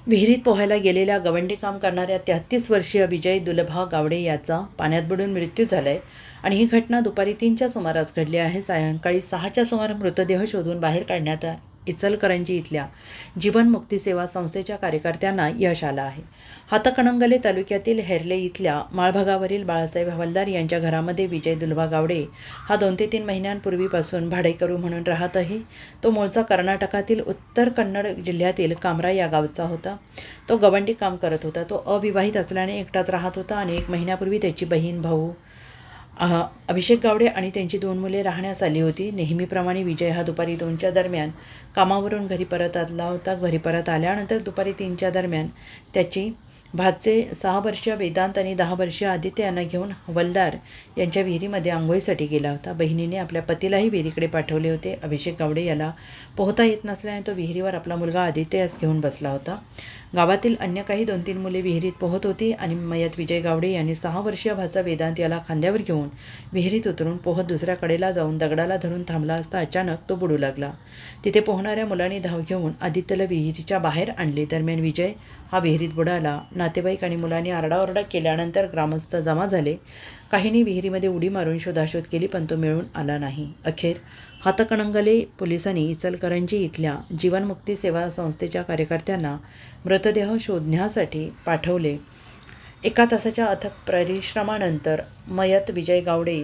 विहिरीत पोहायला गेलेल्या गवंडी काम करणाऱ्या 33 वर्षीय विजय दुलभा गावडे याचा पाण्यात बुडून मृत्यू झाला आहे आणि ही घटना दुपारी 3च्या सुमारास घडली आहे। सायंकाळी 6च्या सुमारास मृतदेह शोधून बाहेर काढण्यात इचलकरंजी इथल्या जीवन मुक्ती सेवा संस्थेच्या कार्यकर्त्यांना यश आलं आहे। हातकणंगले तालुक्यातील हेरले इथल्या माळभागावरील बाळासाहेब हवालदार यांच्या घरामध्ये विजय दुलभा गावडे हा 2 ते 3 महिन्यांपूर्वीपासून भाडेकरू म्हणून राहत आहे। तो मूळचा कर्नाटकातील उत्तर कन्नड जिल्ह्यातील कामरा या गावचा होता। तो गवंडी काम करत होता। तो अविवाहित असल्याने एकटाच राहत होता आणि 1 महिन्यापूर्वी त्याची बहीण भाऊ अभिषेक गावडे आणि त्यांची 2 मुले राहण्यास आली होती। नेहमीप्रमाणे विजय हा दुपारी 2च्या दरम्यान कामावरून घरी परत आला होता। घरी परत आल्यानंतर दुपारी 3च्या दरम्यान त्याची भाचे 6 वर्षीय वेदांत आणि 10 वर्षीय आदित्य यांना घेऊन हवलदार यांच्या विहिरीमध्ये आंघोळीसाठी गेला होता। बहिणीने आपल्या पतीलाही विहिरीकडे पाठवले होते। अभिषेक गावडे याला पोहता येत नसल्याने तो विहिरीवर आपला मुलगा आदित्य यास घेऊन बसला होता। गावातील अन्य काही 2-3 मुले विहिरीत पोहत होती आणि मयत विजय गावडे यांनी 6 वर्षीय भाचा वेदांत याला खांद्यावर घेऊन विहिरीत उतरून पोहत दुसऱ्या कडेला जाऊन दगडाला धरून थांबला असता अचानक तो बुडू लागला। तिथे पोहणाऱ्या मुलांनी धाव घेऊन आदित्यला विहिरीच्या बाहेर आणले। दरम्यान विजय हा विहिरीत बुडाला। नातेवाईक आणि मुलांनी आरडाओरडा केल्यानंतर ग्रामस्थ जमा झाले। काहींनी विहिरीमध्ये उडी मारून शोधाशोध केली पण तो मिळून आला नाही। अखेर हातकणंगले पोलिसांनी इचलकरंजी इथल्या जीवनमुक्ती सेवा संस्थेच्या कार्यकर्त्यांना मृतदेह शोधण्यासाठी पाठवले। 1 तासाच्या अथक परिश्रमानंतर मयत विजय गावडे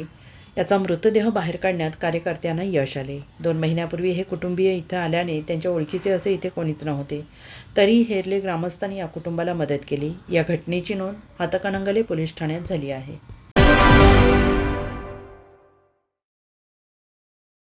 याचा मृतदेह बाहेर काढण्यात कार्यकर्त्यांना यश आले। 2 महिन्यापूर्वी हे कुटुंबीय इथं आल्याने त्यांच्या ओळखीचे असे इथे कोणीच नव्हते। तरी हेरले ग्रामस्थांनी या कुटुंबाला मदत केली। या घटनेची नोंद हातकणंगले पोलीस ठाण्यात झाली आहे।